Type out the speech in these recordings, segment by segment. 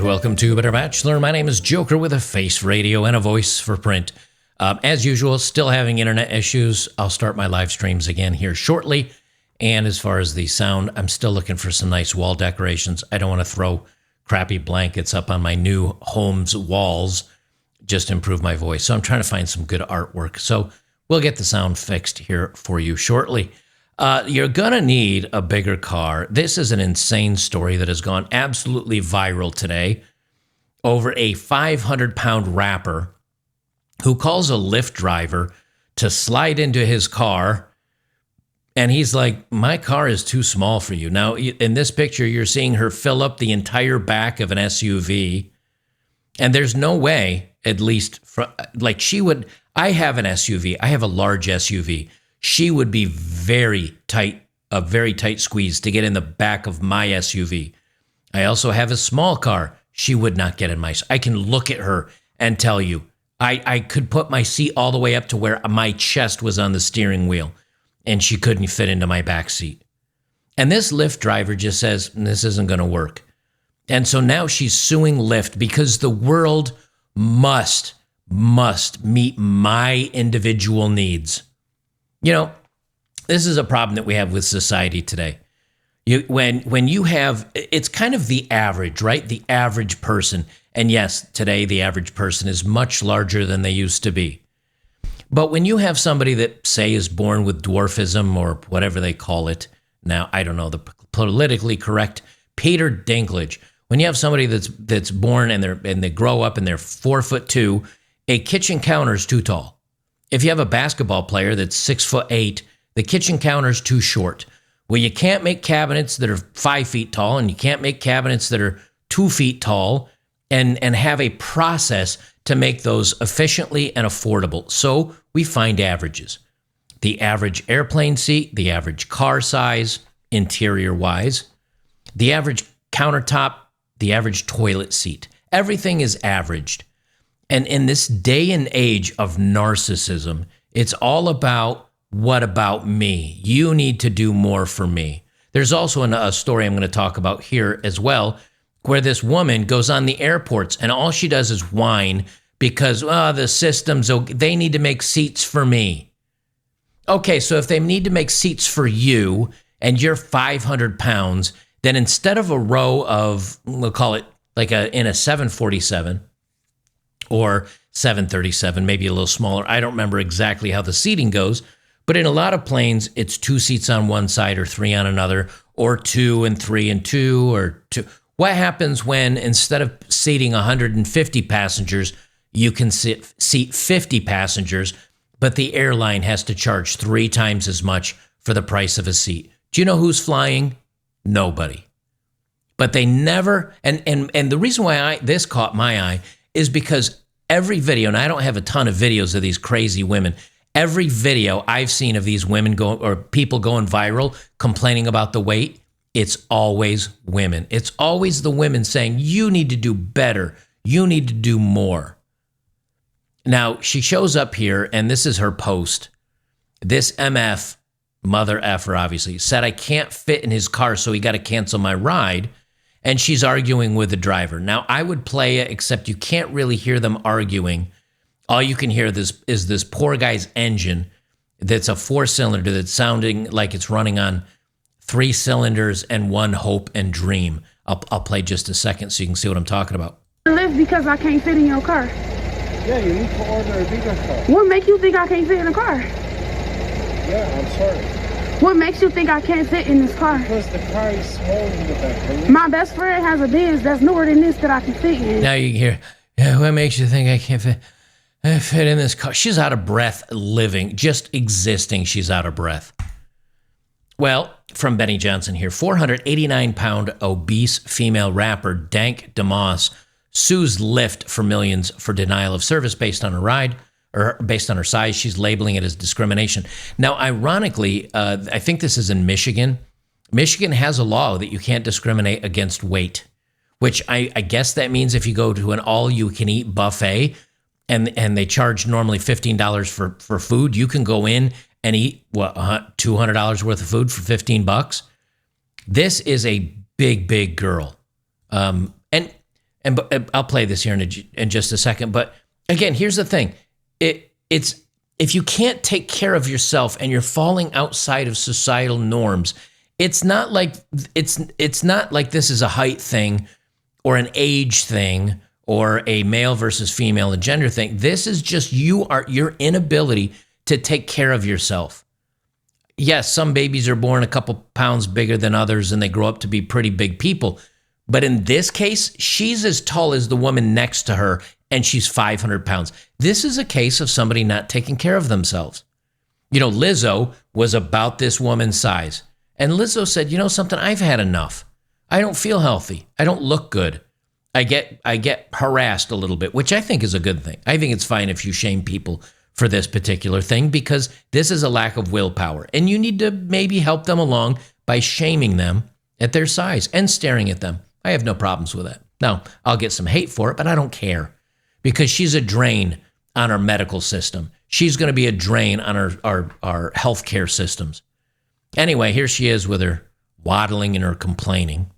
welcome to Bachelor. My name is Joker with a face for radio and a voice for print. As usual, still having internet issues. I'll start my live streams again here shortly. And as far as the sound, I'm still looking for some nice wall decorations. I don't want to throw crappy blankets up on my new home's walls just to improve my voice. So I'm trying to find some good artwork. So we'll get the sound fixed here for you shortly. You're going to need a bigger car. This is an insane story that has gone absolutely viral today over a 500-pound rapper who calls a Lyft driver to slide into his car. And he's like, my car is too small for you. Now, in this picture, you're seeing her fill up the entire back of an SUV. And there's no way, at least, like she would, I have an SUV. I have a large SUV. She would be very tight, a very tight squeeze to get in the back of my SUV. I also have a small car. She would not get in my, I can look at her and tell you, I could put my seat all the way up to where my chest was on the steering wheel and she couldn't fit into my back seat. And this Lyft driver just says, this isn't going to work. And so now she's suing Lyft because the world must meet my individual needs. You know, this is a problem that we have with society today. When you have, it's kind of the average, right? The average person. And yes, today the average person is much larger than they used to be. But when you have somebody that, say, is born with dwarfism or whatever they call it, now, I don't know, the politically correct Peter Dinklage. When you have somebody that's born and they grow up and they're 4'2", a kitchen counter is too tall. If you have a basketball player that's 6'8", the kitchen counter is too short. Well, you can't make cabinets that are 5 feet tall, and you can't make cabinets that are 2 feet tall, and have a process to make those efficiently and affordable. So we find averages. The average airplane seat, the average car size, interior-wise, the average countertop, the average toilet seat. Everything is averaged. And in this day and age of narcissism, it's all about, what about me? You need to do more for me. There's also a story I'm going to talk about here as well, where this woman goes on the airports and all she does is whine because, the systems, they need to make seats for me. Okay, so if they need to make seats for you and you're 500 pounds, then instead of a row of, we'll call it like in a 747 or 737, maybe a little smaller. I don't remember exactly how the seating goes, but in a lot of planes, it's 2 seats on one side or 3 on another, or 2 and 3 and 2 or 2. What happens when instead of seating 150 passengers, you can seat 50 passengers, but the airline has to charge 3 times as much for the price of a seat? Do you know who's flying? Nobody. But they never, and the reason why this caught my eye is because every video, and I don't have a ton of videos of these crazy women, every video I've seen of these women or people going viral complaining about the weight, it's always women. It's always the women saying, you need to do better. You need to do more. Now, she shows up here, and this is her post. This MF, mother effer obviously, said I can't fit in his car, so he got to cancel my ride. And she's arguing with the driver. Now, I would play it, except you can't really hear them arguing. All you can hear is this poor guy's engine that's a 4-cylinder that's sounding like it's running on 3 cylinders and 1 hope and dream. I'll play just a second so you can see what I'm talking about. Lift because I can't fit in your car. Yeah, you need to order a bigger car. What makes you think I can't fit in a car? Yeah, I'm sorry. What makes you think I can't fit in this car? Because the car is small in the back. My best friend has a Benz that's newer than this that I can fit in. Now you can hear, what makes you think I can't fit in this car? She's out of breath living, just existing. She's out of breath. Well, from Benny Johnson here, 489-pound obese female rapper Dank DeMoss sues Lyft for millions for denial of service based on her ride, or based on her size. She's labeling it as discrimination. Now, ironically, I think this is in Michigan. Michigan has a law that you can't discriminate against weight, which I guess that means if you go to an all-you-can-eat buffet and they charge normally $15 for food, you can go in and eat, $200 worth of food for $15? This is a big, big girl. And and I'll play this here in just a second. But again, here's the thing. It's if you can't take care of yourself and you're falling outside of societal norms, it's not like this is a height thing or an age thing or a male versus female and gender thing. This is just your inability to take care of yourself. Yes, some babies are born a couple pounds bigger than others and they grow up to be pretty big people. But in this case, she's as tall as the woman next to her and she's 500 pounds. This is a case of somebody not taking care of themselves. You know, Lizzo was about this woman's size. And Lizzo said, you know something, I've had enough. I don't feel healthy. I don't look good. I get harassed a little bit, which I think is a good thing. I think it's fine if you shame people for this particular thing because this is a lack of willpower. And you need to maybe help them along by shaming them at their size and staring at them. I have no problems with that. Now, I'll get some hate for it, but I don't care because she's a drain on our medical system. She's going to be a drain on our healthcare systems. Anyway, here she is with her waddling and her complaining.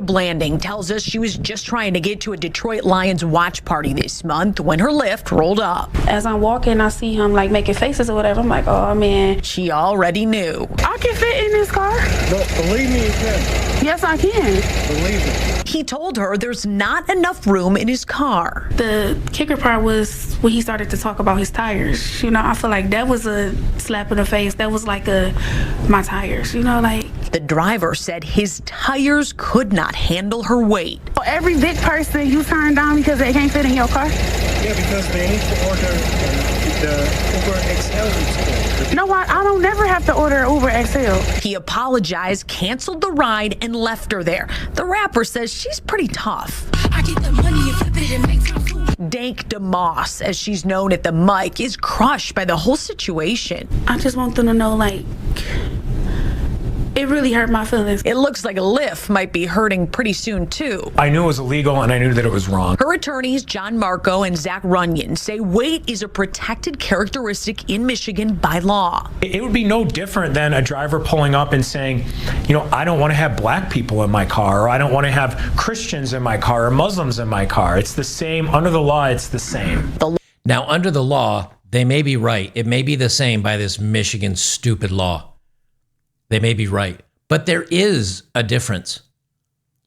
Blanding tells us she was just trying to get to a Detroit Lions watch party this month when her Lyft rolled up. As I'm walking, I see him like making faces or whatever. I'm like, oh man. She already knew. I can fit in this car. No, believe me, you can. Yes, I can. Believe it. He told her there's not enough room in his car. The kicker part was when he started to talk about his tires. You know, I feel like that was a slap in the face. That was like my tires, you know, like. The driver said his tires could not handle her weight. Every big person you turn down because they can't fit in your car? Yeah, because they need to order the Uber XL instead. No, I don't never have to order Uber XL. He apologized, canceled the ride, and left her there. The rapper says she's pretty tough. I get the money and flip it and make time food. Dank DeMoss, as she's known at the mic, is crushed by the whole situation. I just want them to know, like, it really hurt my feelings. It looks like Lyft might be hurting pretty soon, too. I knew it was illegal and I knew that it was wrong. Her attorneys, John Marco and Zach Runyon, say weight is a protected characteristic in Michigan by law. It would be no different than a driver pulling up and saying, you know, I don't want to have black people in my car, or I don't want to have Christians in my car or Muslims in my car. It's the same. Under the law, it's the same. Now, under the law, they may be right. It may be the same by this Michigan stupid law. They may be right, but there is a difference.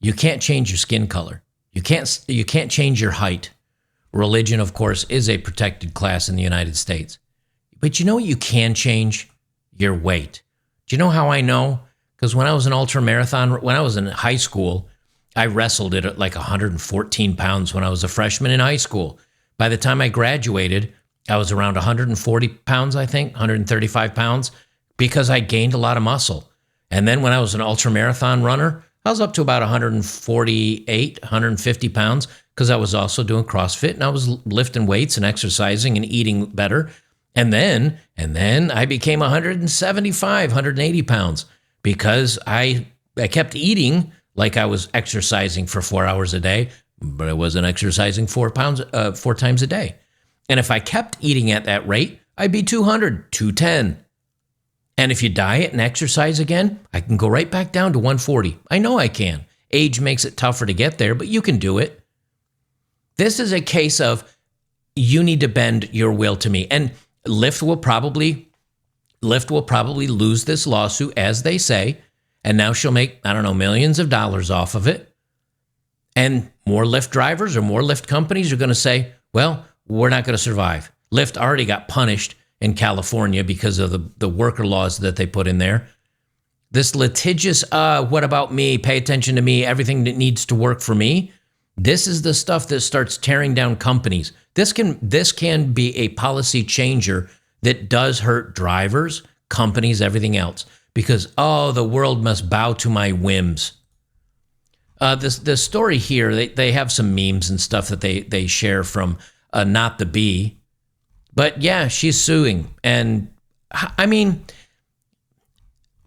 You can't change your skin color. You can't change your height. Religion, of course, is a protected class in the United States. But you know what you can change? Your weight. Do you know how I know? Because when I was an ultramarathon, when I was in high school, I wrestled at like 114 pounds when I was a freshman in high school. By the time I graduated, I was around 140 pounds, I think, 135 pounds. Because I gained a lot of muscle. And then when I was an ultramarathon runner, I was up to about 148, 150 pounds because I was also doing CrossFit and I was lifting weights and exercising and eating better. And then I became 175, 180 pounds because I kept eating like I was exercising for 4 hours a day, but I wasn't exercising 4 times a day. And if I kept eating at that rate, I'd be 200, 210. And if you diet and exercise again, I can go right back down to 140. I know I can. Age makes it tougher to get there, but you can do it. This is a case of you need to bend your will to me. And Lyft will probably lose this lawsuit, as they say, and now she'll make, I don't know, millions of dollars off of it. And more Lyft drivers or more Lyft companies are going to say, well, we're not going to survive. Lyft already got punished in California because of the worker laws that they put in there. This litigious, what about me? Pay attention to me. Everything that needs to work for me. This is the stuff that starts tearing down companies. This can be a policy changer that does hurt drivers, companies, everything else. Because, the world must bow to my whims. The story here, they have some memes and stuff that they share from Not the Bee. But yeah, she's suing. And I mean,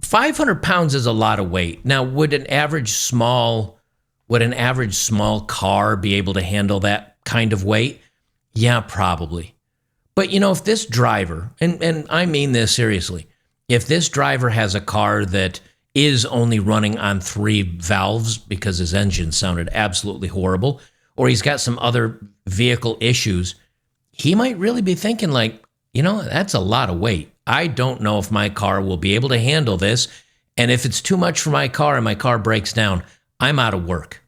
500 pounds is a lot of weight. Now, would an average small car be able to handle that kind of weight? Yeah, probably. But you know, if this driver, and I mean this seriously, if this driver has a car that is only running on 3 valves because his engine sounded absolutely horrible, or he's got some other vehicle issues, he might really be thinking like, that's a lot of weight. I don't know if my car will be able to handle this. And if it's too much for my car and my car breaks down, I'm out of work.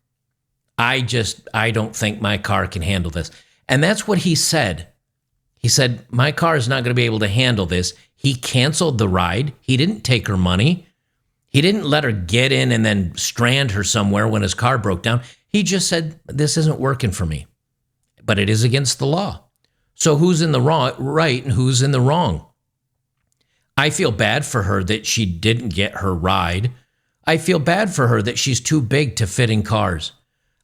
I don't think my car can handle this. And that's what he said. He said, my car is not going to be able to handle this. He canceled the ride. He didn't take her money. He didn't let her get in and then strand her somewhere when his car broke down. He just said, this isn't working for me. But it is against the law. So who's in the right and who's in the wrong? I feel bad for her that she didn't get her ride. I feel bad for her that she's too big to fit in cars.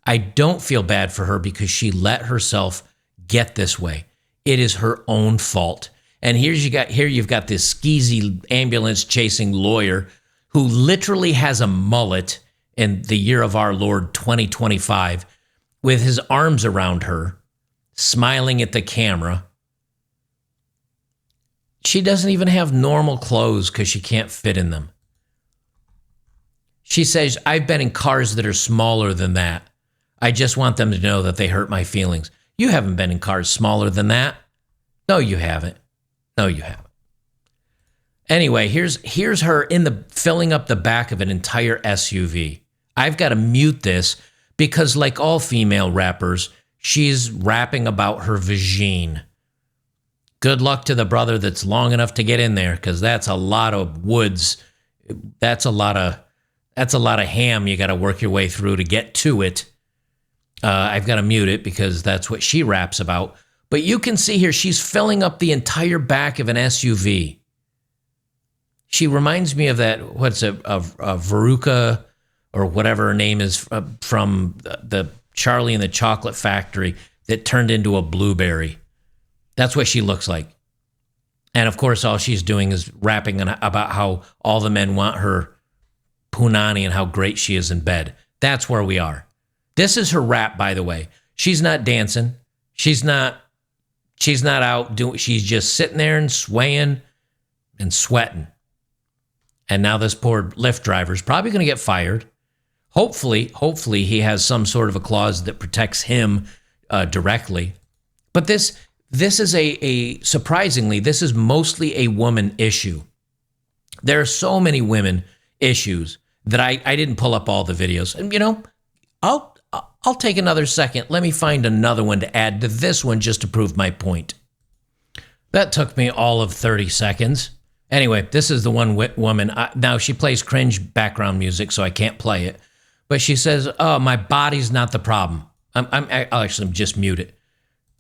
I don't feel bad for her because she let herself get this way. It is her own fault. And here you've got this skeezy ambulance chasing lawyer who literally has a mullet in the year of our Lord 2025 with his arms around her, smiling at the camera. She doesn't even have normal clothes because she can't fit in them. She says, I've been in cars that are smaller than that. I just want them to know that they hurt my feelings. You haven't been in cars smaller than that. No, you haven't. No, you haven't. Anyway, here's her filling up the back of an entire SUV. I've got to mute this because like all female rappers, she's rapping about her vagine. Good luck to the brother that's long enough to get in there, because that's a lot of woods. That's a lot of ham you got to work your way through to get to it. I've got to mute it because that's what she raps about. But you can see here, she's filling up the entire back of an SUV. She reminds me of that, Veruca, or whatever her name is, from the Charlie and the Chocolate Factory that turned into a blueberry. That's what she looks like. And of course, all she's doing is rapping about how all the men want her punani and how great she is in bed. That's where we are. This is her rap, by the way. She's not dancing. She's not out doing, she's just sitting there and swaying and sweating. And now this poor Lyft driver is probably going to get fired. Hopefully he has some sort of a clause that protects him directly. But this is surprisingly, this is mostly a woman issue. There are so many women issues that I didn't pull up all the videos. And, I'll take another second. Let me find another one to add to this one just to prove my point. That took me all of 30 seconds. Anyway, this is the one woman. Now, she plays cringe background music, so I can't play it. But she says, oh, my body's not the problem. I'll actually just mute it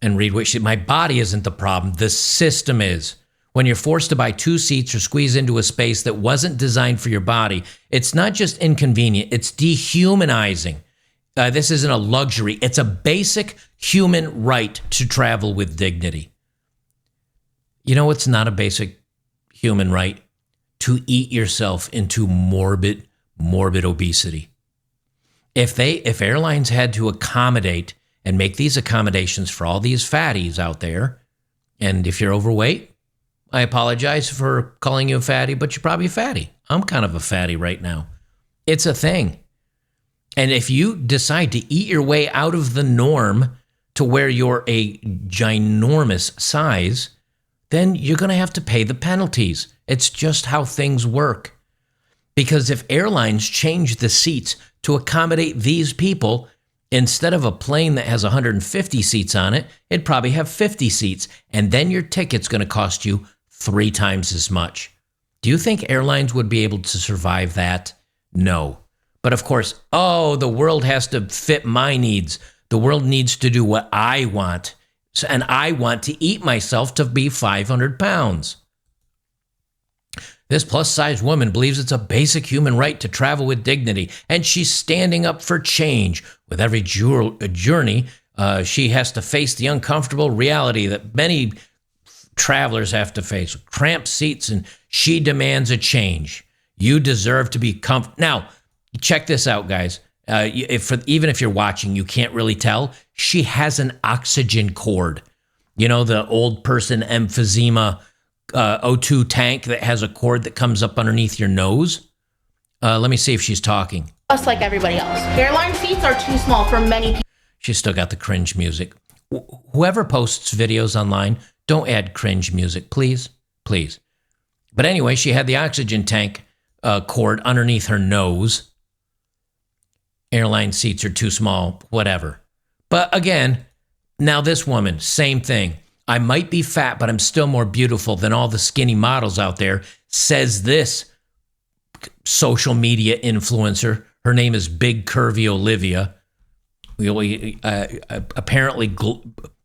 and read what my body isn't the problem. The system is. When you're forced to buy 2 seats or squeeze into a space that wasn't designed for your body, it's not just inconvenient, it's dehumanizing. This isn't a luxury. It's a basic human right to travel with dignity. It's not a basic human right to eat yourself into morbid obesity. If airlines had to accommodate and make these accommodations for all these fatties out there, and if you're overweight, I apologize for calling you a fatty, but you're probably a fatty. I'm kind of a fatty right now. It's a thing. And if you decide to eat your way out of the norm to where you're a ginormous size, then you're going to have to pay the penalties. It's just how things work. Because if airlines change the seats to accommodate these people, instead of a plane that has 150 seats on it, it'd probably have 50 seats. And then your ticket's going to cost you 3 times as much. Do you think airlines would be able to survive that? No. But of course, the world has to fit my needs. The world needs to do what I want. And I want to eat myself to be 500 pounds. This plus-size woman believes it's a basic human right to travel with dignity, and she's standing up for change. With every journey, she has to face the uncomfortable reality that many travelers have to face. Cramped seats, and she demands a change. You deserve to be comfortable. Now, check this out, guys. Even if you're watching, you can't really tell. She has an oxygen cord. The old person emphysema O2 tank that has a cord that comes up underneath your nose. Let me see if she's talking. Just like everybody else. Airline seats are too small for many people. She's still got the cringe music. Whoever posts videos online, don't add cringe music, please. Please. But anyway, she had the oxygen tank cord underneath her nose. Airline seats are too small, whatever. But again, now this woman, same thing. I might be fat, but I'm still more beautiful than all the skinny models out there, says this social media influencer. Her name is Big Curvy Olivia. Apparently,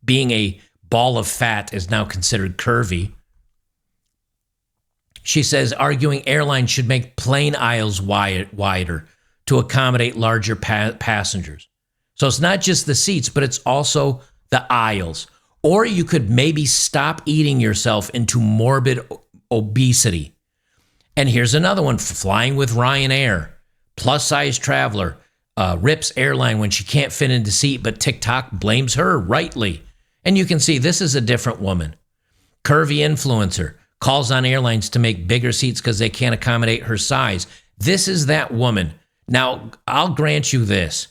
being a ball of fat is now considered curvy. She says, arguing airlines should make plane aisles wider to accommodate larger passengers. So it's not just the seats, but it's also the aisles. Or you could maybe stop eating yourself into morbid obesity. And here's another one, flying with Ryanair. Plus size traveler rips airline when she can't fit into seat, but TikTok blames her rightly. And you can see this is a different woman. Curvy influencer calls on airlines to make bigger seats because they can't accommodate her size. This is that woman. Now, I'll grant you this.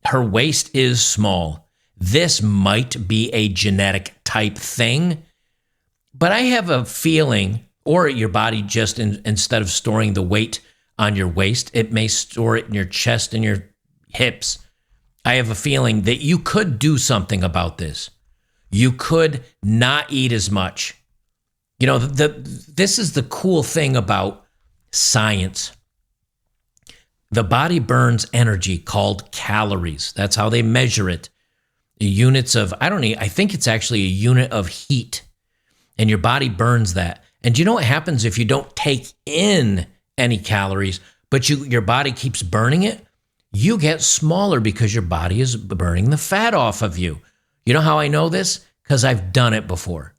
Her waist is small. This might be a genetic type thing, but I have a feeling, or your body just instead of storing the weight on your waist, it may store it in your chest and your hips. I have a feeling that you could do something about this. You could not eat as much. You know, this is the cool thing about science. The body burns energy called calories. That's how they measure it. Units of, I think it's actually a unit of heat. And your body burns that. And you know what happens if you don't take in any calories, but your body keeps burning it? You get smaller because your body is burning the fat off of you. You know how I know this? Because I've done it before.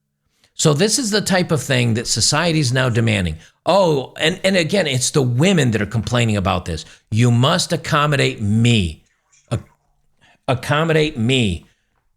So this is the type of thing that society is now demanding. Oh, and again, it's the women that are complaining about this. You must accommodate me. Accommodate me.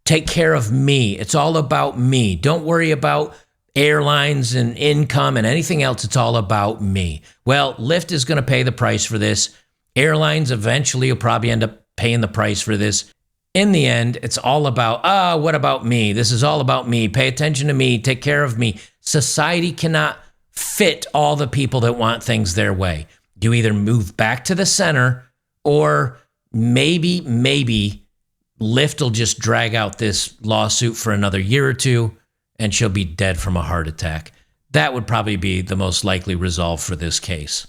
Take care of me. It's all about me. Don't worry about airlines and income and anything else. It's all about me. Well, Lyft is going to pay the price for this. Airlines eventually will probably end up paying the price for this. In the end, it's all about, what about me? This is all about me. Pay attention to me. Take care of me. Society cannot fit all the people that want things their way. You either move back to the center, or maybe Lyft will just drag out this lawsuit for another year or two, and she'll be dead from a heart attack. That would probably be the most likely resolve for this case.